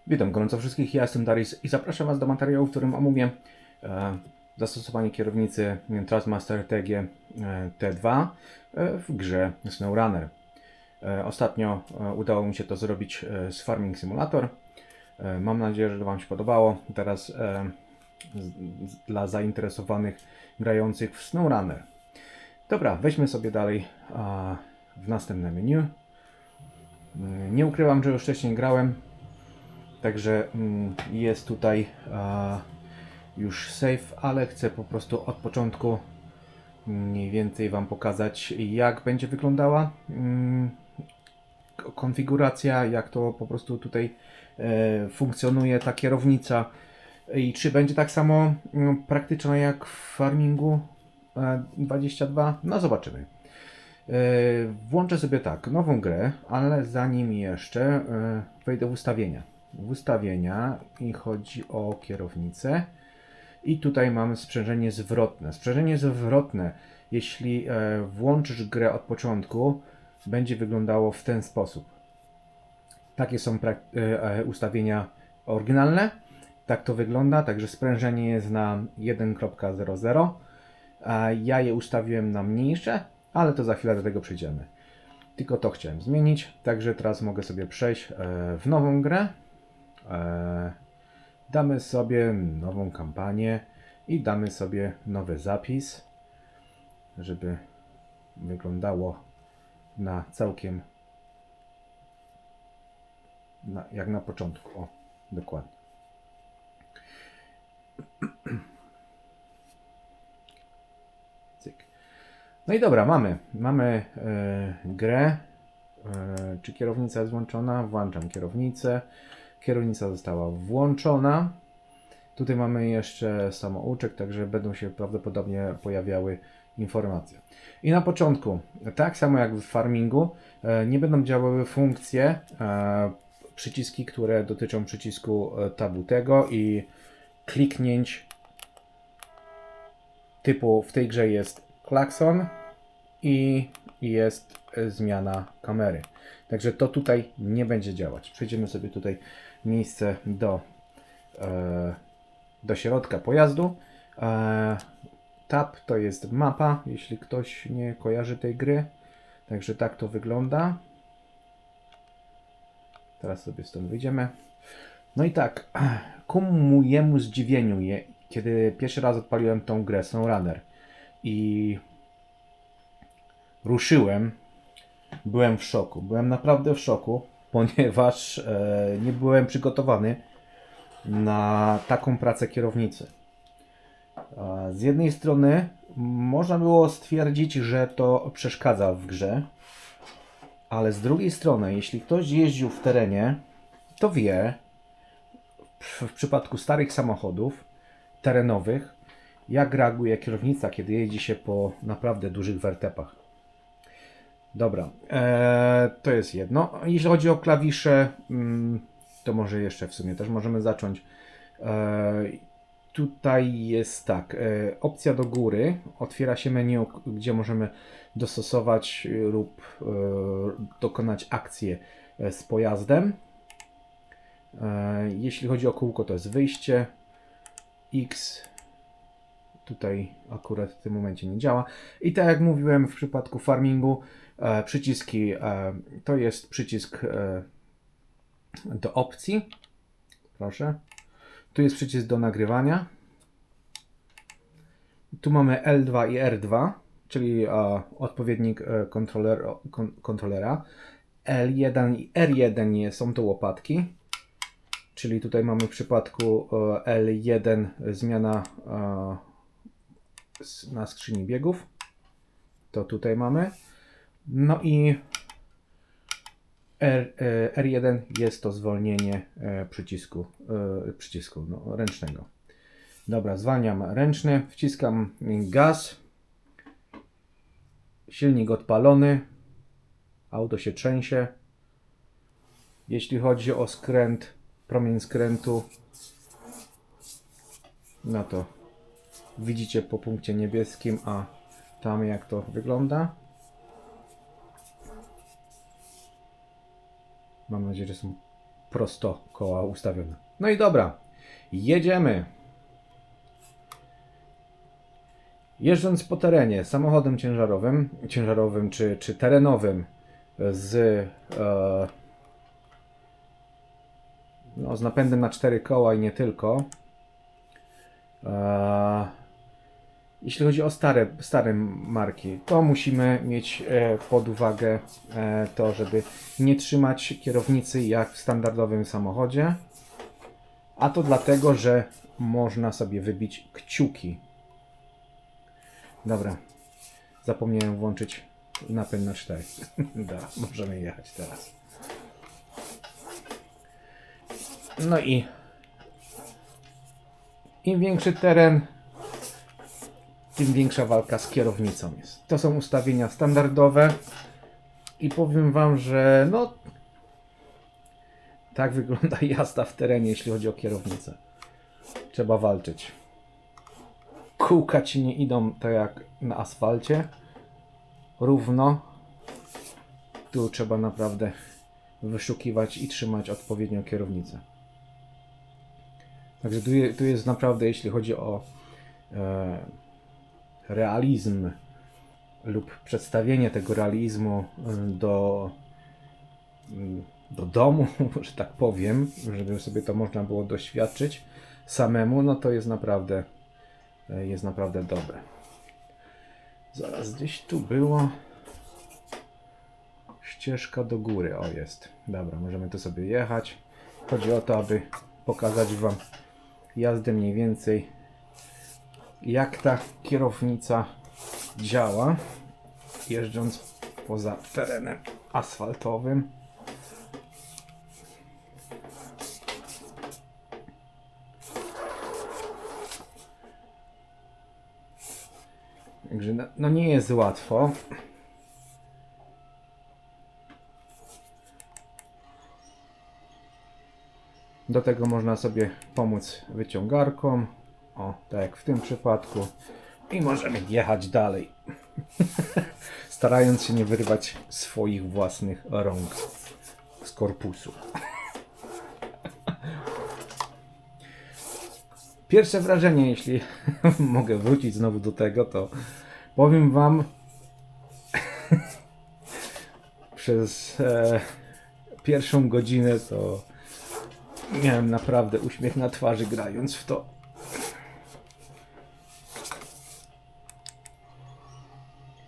Witam gorąco wszystkich, ja jestem Darius i zapraszam Was do materiału, w którym omówię zastosowanie kierownicy Trustmaster TG T2 w grze SnowRunner. Ostatnio udało mi się to zrobić z Farming Simulator. Mam nadzieję, że Wam się podobało. Teraz dla zainteresowanych grających w SnowRunner. Dobra, weźmy sobie dalej w następne menu. Nie ukrywam, że już wcześniej grałem. Także jest tutaj już save, ale chcę po prostu od początku mniej więcej Wam pokazać, jak będzie wyglądała konfiguracja, jak to po prostu tutaj funkcjonuje ta kierownica i czy będzie tak samo praktyczna jak w Farmingu 22. No zobaczymy. Włączę sobie tak, nową grę, ale zanim jeszcze wejdę w ustawienia. W ustawienia i chodzi o kierownicę. I tutaj mamy sprzężenie zwrotne. Sprzężenie zwrotne, jeśli włączysz grę od początku, będzie wyglądało w ten sposób. Takie są ustawienia oryginalne. Tak to wygląda, także sprężenie jest na 1.00. Ja je ustawiłem na mniejsze, ale to za chwilę do tego przejdziemy. Tylko to chciałem zmienić, także teraz mogę sobie przejść w nową grę. Damy sobie nową kampanię i damy sobie nowy zapis, żeby wyglądało na całkiem jak na początku. O, dokładnie. Cyk. No i dobra, mamy grę. Czy kierownica jest włączona? Włączam kierownicę. Kierownica została włączona. Tutaj mamy jeszcze samouczek, także będą się prawdopodobnie pojawiały informacje. I na początku, tak samo jak w Farmingu, nie będą działały funkcje, przyciski, które dotyczą przycisku tabu tego i kliknięć typu w tej grze jest klakson i jest zmiana kamery. Także to tutaj nie będzie działać. Przejdziemy sobie tutaj miejsce do środka pojazdu. Tab to jest mapa, jeśli ktoś nie kojarzy tej gry. Także tak to wygląda. Teraz sobie stąd wyjdziemy. No i tak, ku mojemu zdziwieniu, kiedy pierwszy raz odpaliłem tą grę SnowRunner i ruszyłem, byłem w szoku. Byłem naprawdę w szoku, ponieważ nie byłem przygotowany na taką pracę kierownicy. Z jednej strony można było stwierdzić, że to przeszkadza w grze, ale z drugiej strony, jeśli ktoś jeździł w terenie, to wie, w przypadku starych samochodów terenowych, jak reaguje kierownica, kiedy jeździ się po naprawdę dużych wertepach. Dobra, to jest jedno. Jeśli chodzi o klawisze, to może jeszcze w sumie też możemy zacząć. Tutaj jest tak, opcja do góry, otwiera się menu, gdzie możemy dostosować lub dokonać akcję z pojazdem. Jeśli chodzi o kółko, to jest wyjście. X tutaj akurat w tym momencie nie działa. I tak jak mówiłem w przypadku Farmingu, przyciski to jest przycisk do opcji. Proszę. Tu jest przycisk do nagrywania. Tu mamy L2 i R2, czyli odpowiednik kontrolera. L1 i R1 są to łopatki. Czyli tutaj mamy w przypadku L1 zmiana na skrzyni biegów. To tutaj mamy. No i R1 jest to zwolnienie przycisku ręcznego. Dobra, zwalniam ręczny, wciskam gaz. Silnik odpalony. Auto się trzęsie. Jeśli chodzi o skręt, promień skrętu, no to widzicie po punkcie niebieskim, a tam jak to wygląda. Mam nadzieję, że są prosto koła ustawione. No i dobra, jedziemy. Jeżdżąc po terenie samochodem ciężarowym czy terenowym z napędem na 4 koła i nie tylko. Jeśli chodzi o stare marki, to musimy mieć pod uwagę to, żeby nie trzymać kierownicy jak w standardowym samochodzie. A to dlatego, że można sobie wybić kciuki. Dobra, zapomniałem włączyć napęd na 4. Dobra, możemy jechać teraz. No i im większy teren, tym większa walka z kierownicą jest. To są ustawienia standardowe i powiem wam, że no tak wygląda jazda w terenie, jeśli chodzi o kierownicę. Trzeba walczyć. Kółka ci nie idą tak jak na asfalcie. Równo. Tu trzeba naprawdę wyszukiwać i trzymać odpowiednią kierownicę. Także tu jest naprawdę, jeśli chodzi o realizm lub przedstawienie tego realizmu do domu, że tak powiem, żeby sobie to można było doświadczyć samemu, no to jest naprawdę dobre. Zaraz gdzieś tu było ścieżka do góry, o jest. Dobra, możemy tu sobie jechać. Chodzi o to, aby pokazać wam jazdę mniej więcej, jak ta kierownica działa, jeżdżąc poza terenem asfaltowym. Także no nie jest łatwo. Do tego można sobie pomóc wyciągarką. O, tak jak w tym przypadku. I możemy jechać dalej. Starając się nie wyrwać swoich własnych rąk z korpusu. Pierwsze wrażenie, jeśli mogę wrócić znowu do tego, to powiem wam przez pierwszą godzinę to miałem naprawdę uśmiech na twarzy grając w to.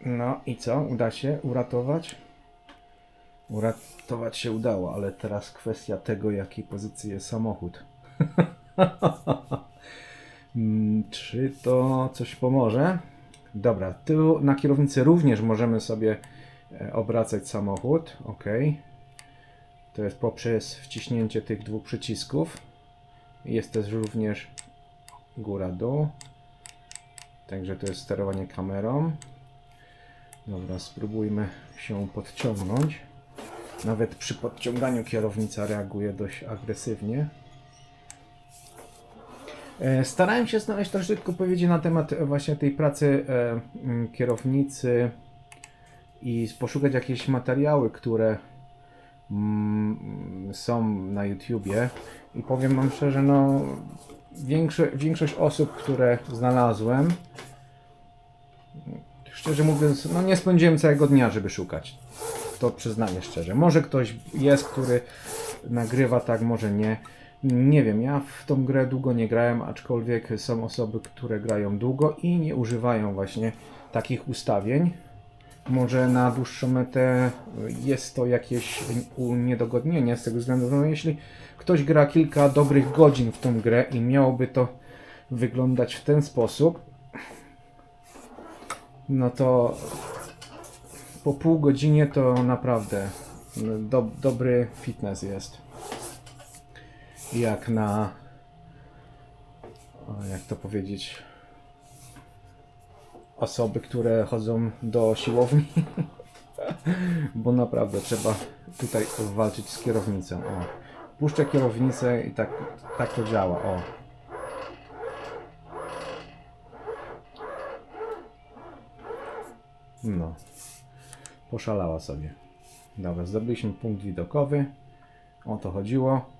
No i co? Uda się uratować? Uratować się udało, ale teraz kwestia tego, jakiej pozycji jest samochód. Czy to coś pomoże? Dobra, tu na kierownicy również możemy sobie obracać samochód. OK. To jest poprzez wciśnięcie tych dwóch przycisków. Jest też również góra-dół. Także to jest sterowanie kamerą. Dobra, spróbujmy się podciągnąć. Nawet przy podciąganiu kierownica reaguje dość agresywnie. Starałem się znaleźć troszeczkę odpowiedzi na temat właśnie tej pracy kierownicy i poszukać jakieś materiały, które są na YouTubie i powiem wam szczerze, no większość osób, które znalazłem, szczerze mówiąc, no nie spędziłem całego dnia, żeby szukać. To przyznaję szczerze. Może ktoś jest, który nagrywa tak, może nie. Nie wiem, ja w tą grę długo nie grałem, aczkolwiek są osoby, które grają długo i nie używają właśnie takich ustawień. Może na dłuższą metę jest to jakieś niedogodnienie z tego względu, no jeśli ktoś gra kilka dobrych godzin w tą grę i miałoby to wyglądać w ten sposób, no to po pół godzinie to naprawdę dobry fitness jest. Jak na, jak to powiedzieć, osoby, które chodzą do siłowni, bo naprawdę trzeba tutaj walczyć z kierownicą. O, puszczę kierownicę i tak to działa. O. No, poszalała sobie. Dobra, zdobyliśmy punkt widokowy. O to chodziło.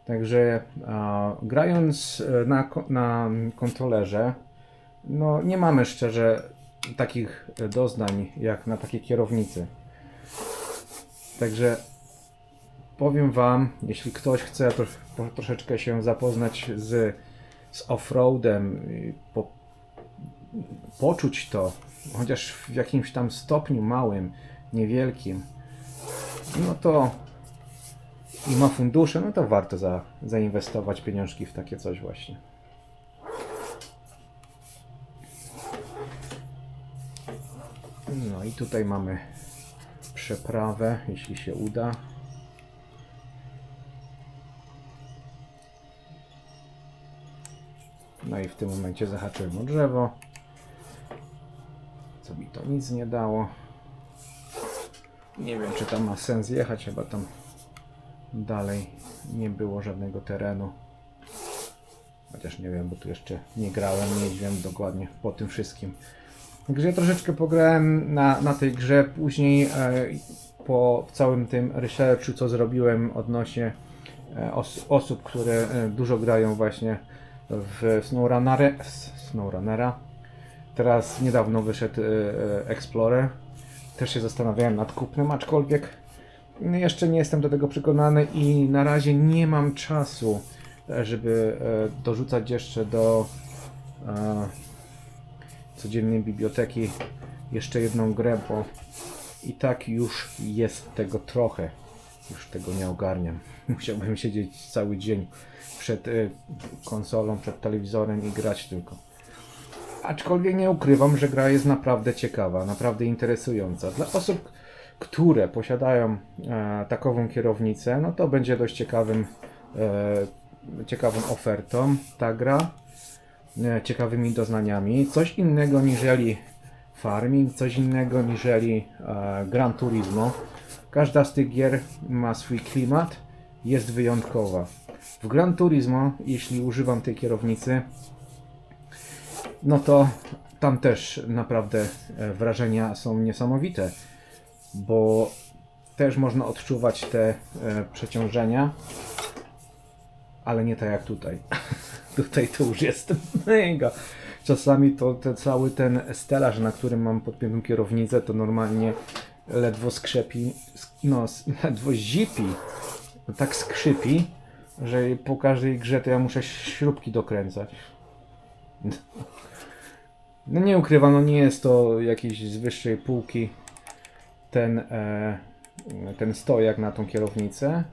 Także grając na kontrolerze, no nie mamy szczerze takich doznań jak na takiej kierownicy. Także powiem Wam, jeśli ktoś chce troszeczkę się zapoznać z offroadem, poczuć to, chociaż w jakimś tam stopniu małym, niewielkim, no to i ma fundusze, no to warto zainwestować pieniążki w takie coś właśnie. No i tutaj mamy przeprawę, jeśli się uda. No i w tym momencie zahaczyłem o drzewo, co mi to nic nie dało. Nie wiem, czy tam ma sens jechać, chyba tam dalej nie było żadnego terenu. Chociaż nie wiem, bo tu jeszcze nie grałem, nie wiem dokładnie po tym wszystkim. Także ja troszeczkę pograłem na tej grze, później po całym tym researchu, co zrobiłem odnośnie osób, które dużo grają właśnie w SnowRunnera. Teraz niedawno wyszedł Explorer. Też się zastanawiałem nad kupnem, aczkolwiek jeszcze nie jestem do tego przekonany i na razie nie mam czasu, żeby dorzucać jeszcze do codziennej biblioteki jeszcze jedną grę, bo i tak już jest tego trochę. Już tego nie ogarniam. Musiałbym siedzieć cały dzień przed konsolą, przed telewizorem i grać tylko. Aczkolwiek nie ukrywam, że gra jest naprawdę ciekawa, naprawdę interesująca. Dla osób, które posiadają takową kierownicę, no to będzie dość ciekawą ofertą ta gra. Ciekawymi doznaniami. Coś innego niżeli Farming, coś innego niżeli Gran Turismo. Każda z tych gier ma swój klimat, jest wyjątkowa. W Gran Turismo, jeśli używam tej kierownicy, no to tam też naprawdę wrażenia są niesamowite, bo też można odczuwać te przeciążenia, ale nie tak jak tutaj. Tutaj to już jest mega. Czasami to cały ten stelaż, na którym mam podpiętą kierownicę, to normalnie ledwo skrzepi, no ledwo zipi. Tak skrzypi, że po każdej grze to ja muszę śrubki dokręcać. No nie ukrywam, no nie jest to jakiś z wyższej półki ten stojak na tą kierownicę.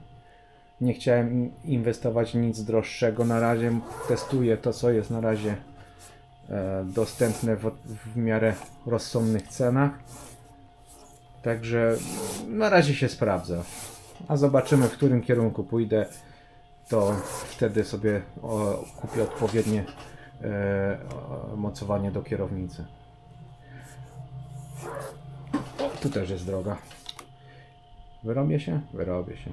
Nie chciałem inwestować nic droższego. Na razie testuję to, co jest na razie dostępne w miarę rozsądnych cenach. Także na razie się sprawdza. A zobaczymy, w którym kierunku pójdę. To wtedy sobie kupię odpowiednie mocowanie do kierownicy. O, tu też jest droga. Wyrobię się? Wyrobię się.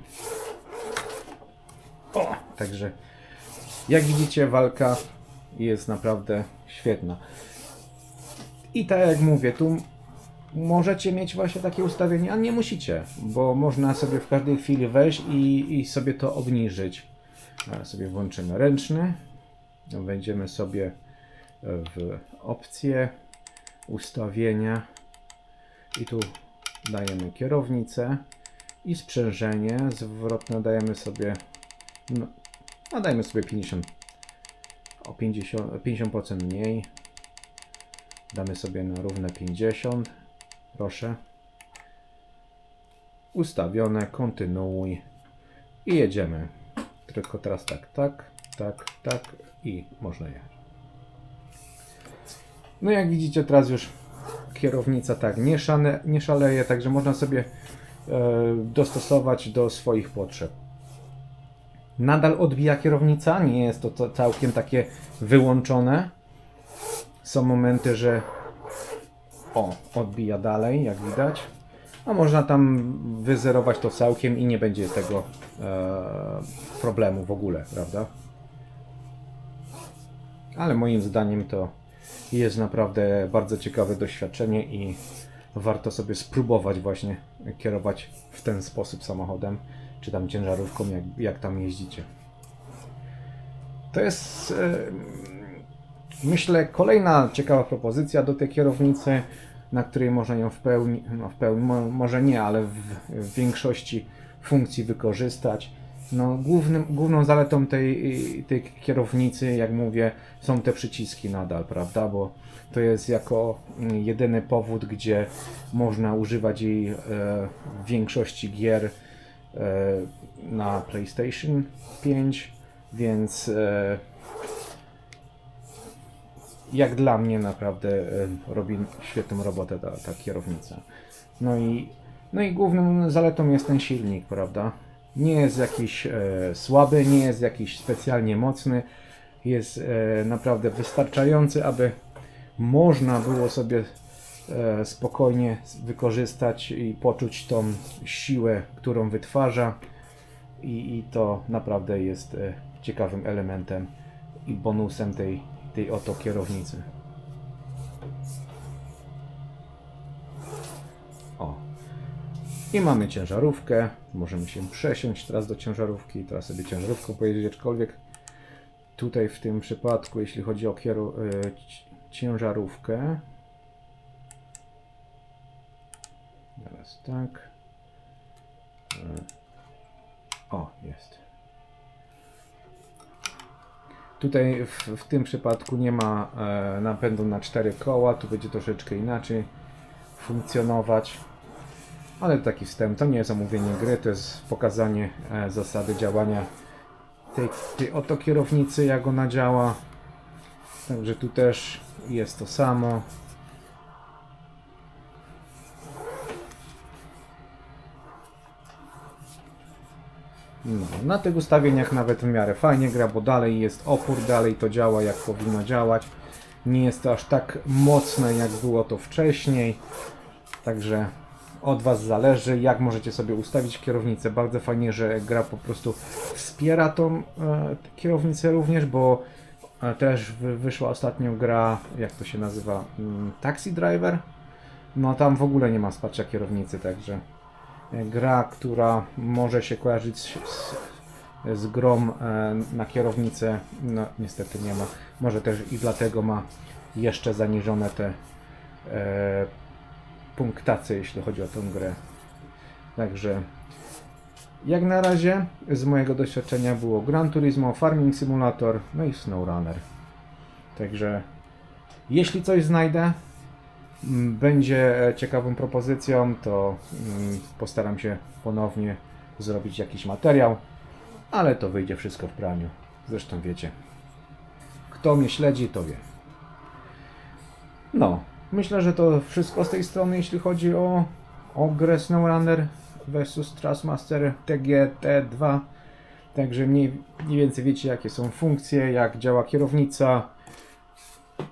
O, także jak widzicie, walka jest naprawdę świetna. I tak jak mówię, tu możecie mieć właśnie takie ustawienie, a nie musicie, bo można sobie w każdej chwili wejść i sobie to obniżyć. Teraz sobie włączymy ręczny, wejdziemy sobie w opcje, ustawienia i tu dajemy kierownicę i sprzężenie zwrotne dajemy sobie, no dajmy sobie 50% mniej, damy sobie na równe 50, proszę, ustawione, kontynuuj i jedziemy. Tylko teraz tak i można jechać. No jak widzicie, teraz już kierownica tak nie szaleje, także można sobie dostosować do swoich potrzeb. Nadal odbija kierownica, nie jest to całkiem takie wyłączone. Są momenty, że odbija dalej, jak widać. A można tam wyzerować to całkiem i nie będzie tego problemu w ogóle, prawda? Ale moim zdaniem to jest naprawdę bardzo ciekawe doświadczenie i warto sobie spróbować właśnie kierować w ten sposób samochodem, czy tam ciężarówką, jak tam jeździcie. To jest, myślę, kolejna ciekawa propozycja do tej kierownicy, na której można ją może nie, ale w większości funkcji wykorzystać. No, główną zaletą tej kierownicy, jak mówię, są te przyciski nadal, prawda? Bo to jest jako jedyny powód, gdzie można używać jej w większości gier na PlayStation 5, więc jak dla mnie naprawdę robi świetną robotę ta kierownica. No i główną zaletą jest ten silnik, prawda? Nie jest jakiś słaby, nie jest jakiś specjalnie mocny. Jest naprawdę wystarczający, aby można było sobie spokojnie wykorzystać i poczuć tą siłę, którą wytwarza. I to naprawdę jest ciekawym elementem i bonusem tej oto kierownicy. O. I mamy ciężarówkę. Możemy się przesiąść teraz do ciężarówki. Teraz sobie ciężarówką pojeździć, aczkolwiek tutaj w tym przypadku, jeśli chodzi o ciężarówkę. Teraz tak. O, jest. Tutaj w tym przypadku nie ma napędu na 4 koła, tu będzie troszeczkę inaczej funkcjonować. Ale taki wstęp, to nie jest omówienie gry, to jest pokazanie zasady działania tej oto kierownicy, jak ona działa. Także tu też jest to samo. No, na tych ustawieniach nawet w miarę fajnie gra, bo dalej jest opór, dalej to działa jak powinno działać. Nie jest to aż tak mocne jak było to wcześniej. Także od Was zależy, jak możecie sobie ustawić kierownicę. Bardzo fajnie, że gra po prostu wspiera tą kierownicę również, bo też wyszła ostatnio gra, jak to się nazywa, Taxi Driver. No tam w ogóle nie ma wsparcia kierownicy, także gra, która może się kojarzyć z grą na kierownicę, no niestety nie ma. Może też i dlatego ma jeszcze zaniżone te punktacje, jeśli chodzi o tę grę. Także jak na razie z mojego doświadczenia było Gran Turismo, Farming Simulator, no i SnowRunner. Także jeśli coś znajdę, będzie ciekawą propozycją, to postaram się ponownie zrobić jakiś materiał, ale to wyjdzie wszystko w praniu. Zresztą wiecie, kto mnie śledzi, to wie. No, myślę, że to wszystko z tej strony, jeśli chodzi o grę SnowRunner vs Trustmaster TGT2. Także mniej więcej wiecie, jakie są funkcje, jak działa kierownica.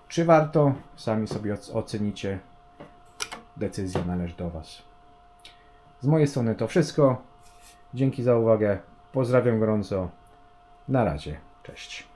Czy warto? Sami sobie ocenicie. Decyzja należy do Was. Z mojej strony to wszystko. Dzięki za uwagę. Pozdrawiam gorąco. Na razie. Cześć.